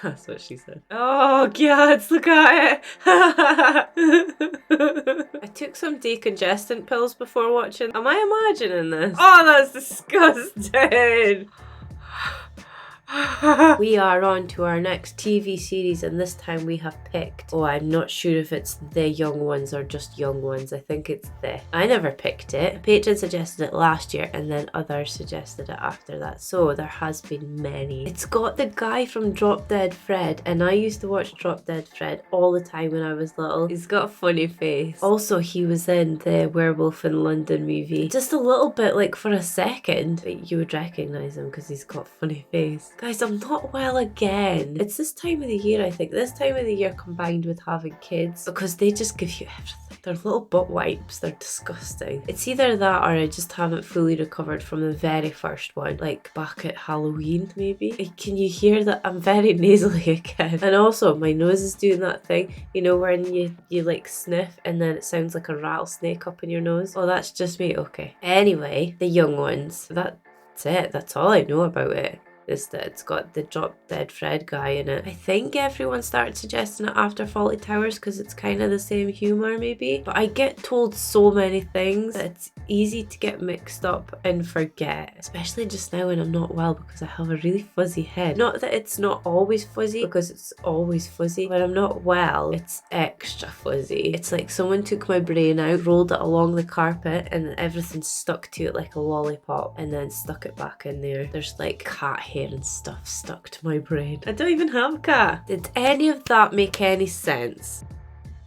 That's what she said. Oh, God, look at it. I took some decongestant pills before watching. Am I imagining this? Oh, that's disgusting. We are on to our next TV series, and this time we have picked, oh, I'm not sure if it's The Young Ones or just Young Ones. I think it's The. I never picked it. A patron suggested it last year and then others suggested it after that, so there has been many. It's got the guy from Drop Dead Fred, and I used to watch Drop Dead Fred all the time when I was little. He's got a funny face. Also, he was in the Werewolf in London movie. Just a little bit, like for a second, but you would recognise him because he's got a funny face. Guys, I'm not well again. It's this time of the year, I think. This time of the year combined with having kids, because they just give you everything. They're little butt wipes. They're disgusting. It's either that or I just haven't fully recovered from the very first one, like back at Halloween, maybe. Can you hear that? I'm very nasally again. And also, my nose is doing that thing, you know, when you like sniff and then it sounds like a rattlesnake up in your nose. Oh, that's just me. Okay. Anyway, The Young Ones. That's it. That's all I know about it. Is that it's got the Drop Dead Fred guy in it. I think everyone started suggesting it after Fawlty Towers because it's kind of the same humour maybe. But I get told so many things that it's easy to get mixed up and forget. Especially just now when I'm not well because I have a really fuzzy head. Not that it's not always fuzzy, because it's always fuzzy. When I'm not well, it's extra fuzzy. It's like someone took my brain out, rolled it along the carpet, and everything stuck to it like a lollipop and then stuck it back in there. There's like cat hair and stuff stuck to my brain. I don't even have a cat. Did any of that make any sense?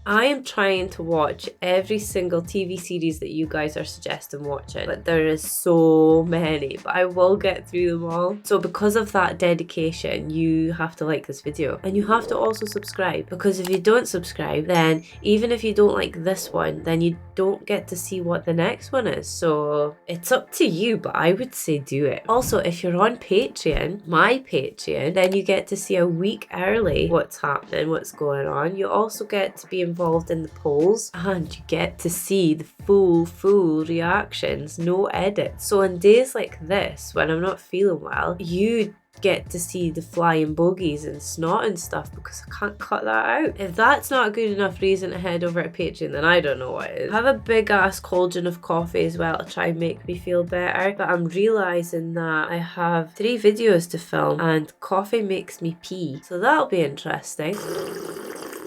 I am trying to watch every single TV series that you guys are suggesting watching, but there is so many, but I will get through them all. So because of that dedication, you have to like this video and you have to also subscribe, because if you don't subscribe, then even if you don't like this one, then you don't get to see what the next one is. So it's up to you, but I would say do it. Also, if you're on Patreon, my Patreon, then you get to see a week early what's happening, what's going on. You also get to be involved in the polls, and you get to see the full reactions, no edits. So on days like this when I'm not feeling well, you get to see the flying bogies and snot and stuff, because I can't cut that out. If that's not a good enough reason to head over to Patreon, then I don't know what is. I have a big ass cauldron of coffee as well to try and make me feel better, but I'm realising that I have 3 videos to film and coffee makes me pee, so that'll be interesting.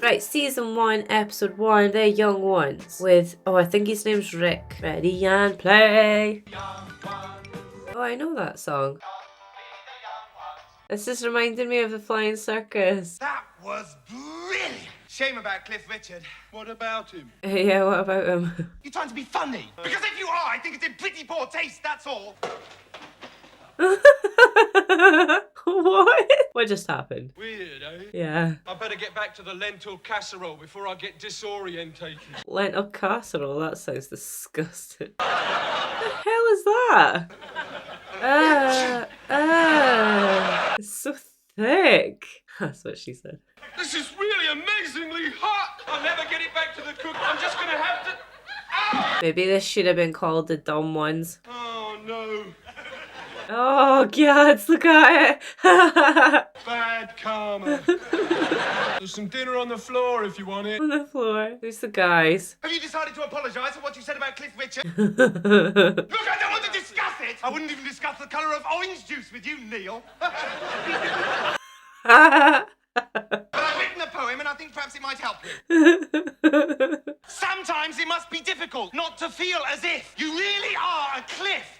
Right, season 1, episode 1, The Young Ones, with, oh, I think his name's Rick. Ready and play. Oh, I know that song. This just reminded me of the Flying Circus. That was brilliant. Shame about Cliff Richard. What about him? Yeah, what about him? You're trying to be funny. Because if you are, I think it's in pretty poor taste, that's all. What? What just happened? Weird, eh? Yeah. I better get back to the lentil casserole before I get disorientated. Lentil casserole? That sounds disgusting. What the hell is that? It's so thick. That's what she said. This is really amazingly hot. I'll never get it back to the cook. I'm just gonna have to... Ah! Maybe this should have been called The Dumb Ones. Oh, no. Oh, God, look at it. Bad karma. There's some dinner on the floor if you want it. On the floor. Who's the guys? Have you decided to apologise for what you said about Cliff Richard? Look, I don't want to discuss it. I wouldn't even discuss the colour of orange juice with you, Neil. But I've written a poem and I think perhaps it might help you. Sometimes it must be difficult not to feel as if you really are a cliff.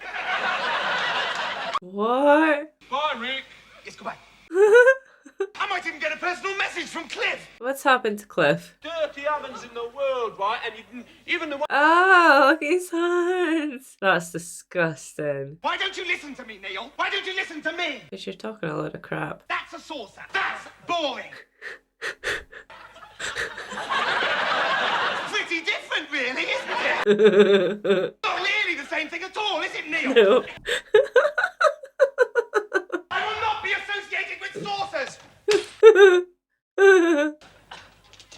What? Bye, Rick. Yes, goodbye. I might even get a personal message from Cliff. What's happened to Cliff? Dirty ovens in the world, right? And you can even the one... Oh, look at his hands. That's disgusting. Why don't you listen to me, Neil? Why don't you listen to me? Because you're talking a lot of crap. That's a saucer. That's boring. Pretty different, really, isn't it? Not really the same thing at all, is it, Neil? No. I will not be associated with saucers.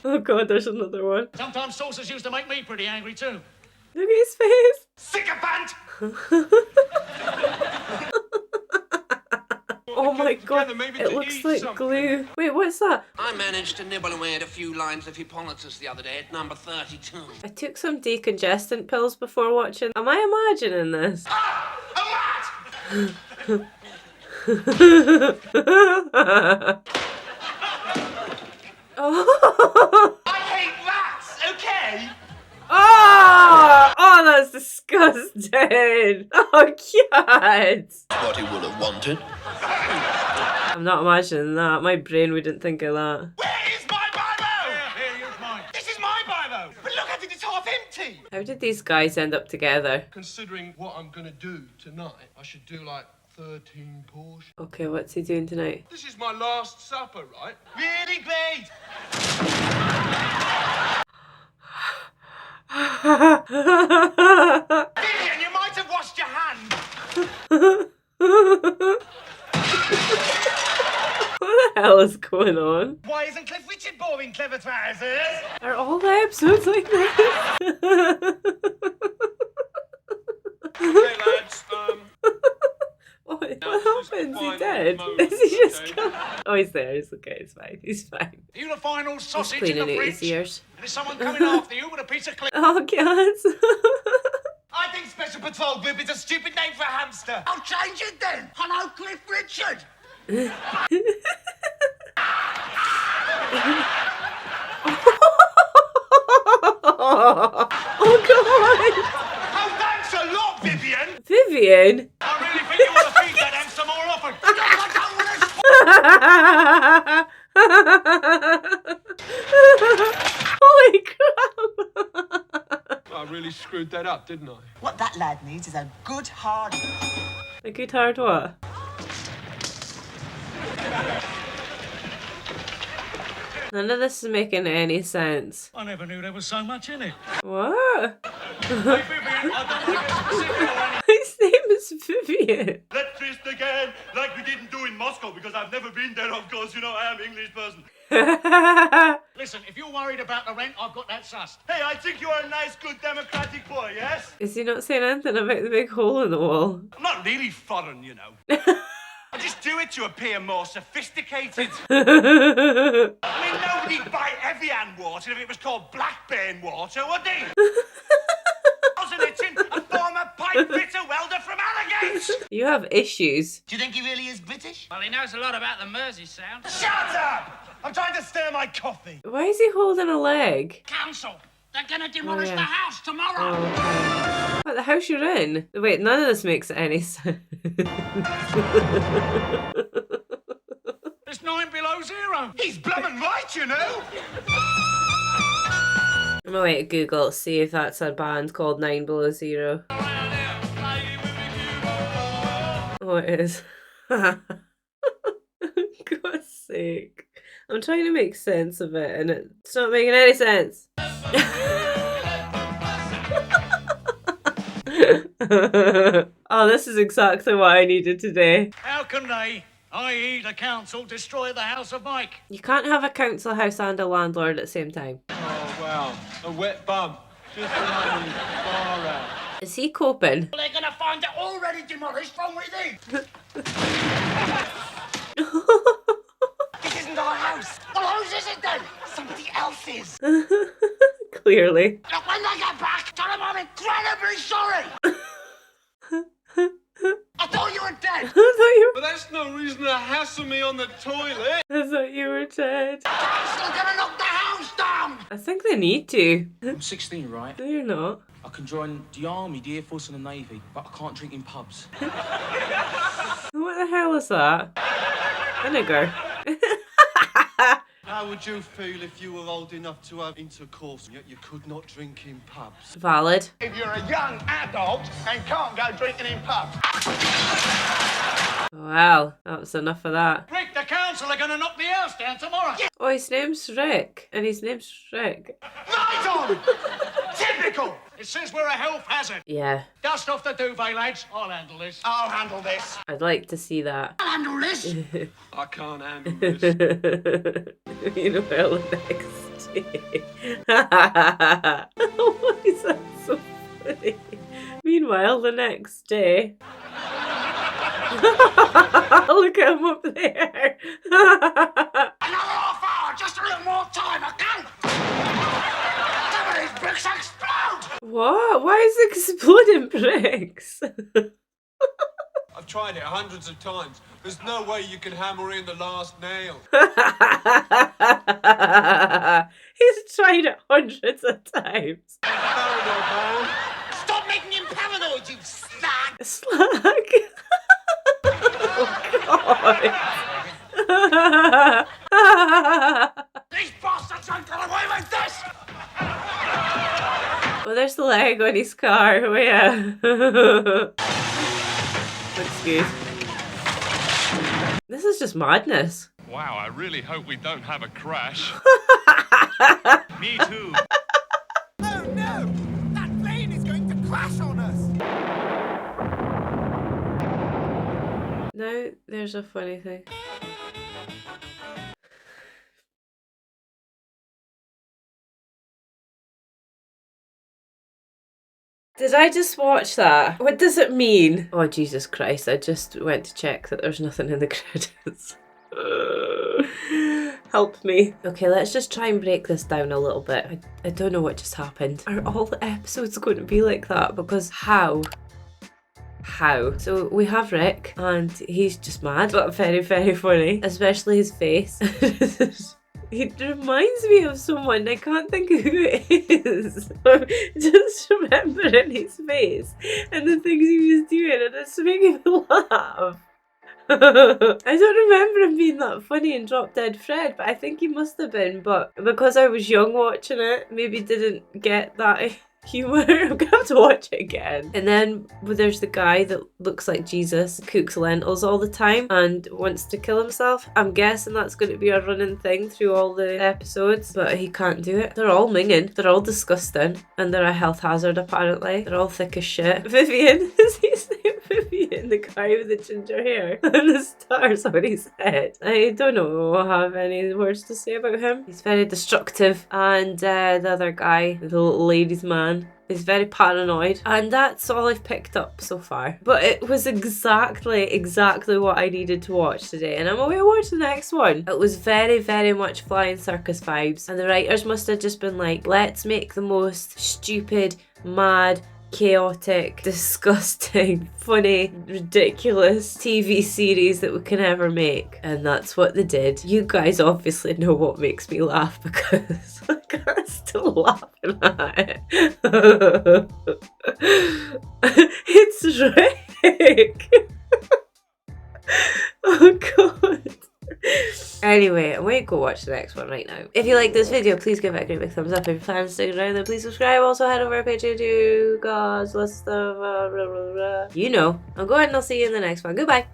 Oh God, there's another one. Sometimes saucers used to make me pretty angry too. Look at his face. Sycophant! Oh my god, together, maybe it to looks eat like something. glue. Wait, what's that? I managed to nibble away at a few lines of Hippolytus the other day at number 32. I took some decongestant pills before watching. Am I imagining this? Ah! A rat! Oh. I hate rats, okay? Oh, that's disgusting. Oh, God. What he would have wanted. I'm not imagining that. My brain wouldn't think of that. Where is my Bible? Here, use mine. This is my Bible. But look at it, it's half empty. How did these guys end up together? Considering what I'm gonna do tonight, I should do like 13 portions. Okay, what's he doing tonight? This is my last supper, right? Really great. Vivian, you might have washed your hands. What the hell is going on? Why isn't Cliff Richard boring clever trousers? Are all the episodes like this? Okay, lads, What Now, happens? this is Is he final dead? moment, Is he just okay? killed? Oh, he's there. He's okay. He's fine. He's fine. Are you the final He's sausage in cleaning the out his fridge? ears. And is someone coming after you with a piece of clip? Oh, cats. I think Special Patrol Bib is a stupid name for a hamster. I'll change it then. Hello, Cliff Richard. Oh, God. Oh, thanks a lot, Vivian. Vivian? I really think you want to feed that hamster more often. Holy crap! I really screwed that up, didn't I? What that lad needs is a good hard... A good hard what? None of this is making any sense. I never knew there was so much in it. What? Hey, Vivian, I don't want to get specific or anything. His name is Vivian. Let's twist again, like we didn't do in Moscow, because I've never been there, of course, you know, I am English person. Listen, if you're worried about the rent, I've got that sussed. Hey, I think you are a nice, good, democratic boy, yes? Is he not saying anything about the big hole in the wall? I'm not really foreign, you know. I just do it to appear more sophisticated. I mean, nobody'd buy Evian water if it was called Blackburn water, would they? Wasn't it in a former pipe fitter welder from Allagate? You have issues. Do you think he really is British? Well, he knows a lot about the Mersey sound. Shut up! I'm trying to stir my coffee. Why is he holding a leg? Council, they're gonna demolish yeah. the house tomorrow. Oh, okay. What, the house you're in? Wait, none of this makes any sense. It's 9 below zero. He's bloomin' right, you know. I'm gonna wait Google, see if that's a band called 9 Below Zero. Oh, it is. God's sake. I'm trying to make sense of it and it's not making any sense. Oh, this is exactly what I needed today. How can they, i.e. the council, destroy the house of Mike? You can't have a council house and a landlord at the same time. Oh, wow. A wet bum. Just far out. Is he coping? They're gonna find it already demolished from within. This isn't our house. Well, whose is it then? Somebody else's. Clearly. Look, when they get back, tell them I'm incredibly sorry. I thought you were dead. But that's no reason to hassle me on the toilet. I thought you were dead. Council gonna knock the house down. I think they need to. I'm 16, right? No, you're not. I can join the army, the air force and the navy, but I can't drink in pubs. What the hell is that? Vinegar. How would you feel if you were old enough to have intercourse and yet you could not drink in pubs? Valid. If you're a young adult and can't go drinking in pubs. Well, that was enough of that. Rick, the council are gonna knock the house down tomorrow. Oh, his name's Rick. And his name's Rick. Right on! Typical! It says we're a health hazard. Yeah, Dust off the duvet, lads. I'll handle this. I'll handle this. I'd like to see that. I'll handle this. I can't handle this. Meanwhile, the next day. Why is that so funny? Meanwhile, the next day. Look at him up there. Another half hour, just a little more time, okay? Some of these bricks explode! What? Why is it exploding bricks? I've tried it hundreds of times. There's no way you can hammer in the last nail. He's tried it hundreds of times. Paranoid, man. Stop making him paranoid, you slag! Slag. Oh God. These bastards ain't got away with this! Oh, there's the leg on his car. Oh yeah. Looks good. This is just madness. Wow, I really hope we don't have a crash. Me too. Oh no! That plane is going to crash on us! Now there's a funny thing. Did I just watch that? What does it mean? Oh, Jesus Christ, I just went to check that there's nothing in the credits. Help me. Okay, let's just try and break this down a little bit. I don't know what just happened. Are all the episodes going to be like that? Because how? How? So we have Rick, and he's just mad, but very, very funny. Especially his face. He reminds me of someone. I can't think of who it is. Just remembering his face and the things he was doing, and it's making me laugh. I don't remember him being that funny in Drop Dead Fred, but I think he must have been. But because I was young watching it, maybe didn't get that humour. I'm gonna have to watch it again. And then there's the guy that looks like Jesus, cooks lentils all the time and wants to kill himself. I'm guessing that's going to be a running thing through all the episodes, but he can't do it. They're all minging, they're all disgusting, and they're a health hazard apparently. They're all thick as shit. Vivian, is his name Vivian, the guy with the ginger hair and the stars on his head? I don't know, I have any words to say about him. He's very destructive, and the other guy, the little ladies man, is very paranoid, and that's all I've picked up so far. But it was exactly what I needed to watch today, and I'm going to watch the next one. It was very, very much Flying Circus vibes, and the writers must have just been like, let's make the most stupid, mad, chaotic, disgusting, funny, ridiculous TV series that we can ever make. And that's what they did. You guys obviously know what makes me laugh, because I'm still laughing at it. It's Rick. Oh God. Anyway, I'm going to go watch the next one right now. If you like this video, please give it a great big thumbs up. If you plan to stick around, then please subscribe. Also, head over to Patreon to God's list of you know. I'll go ahead and I'll see you in the next one. Goodbye.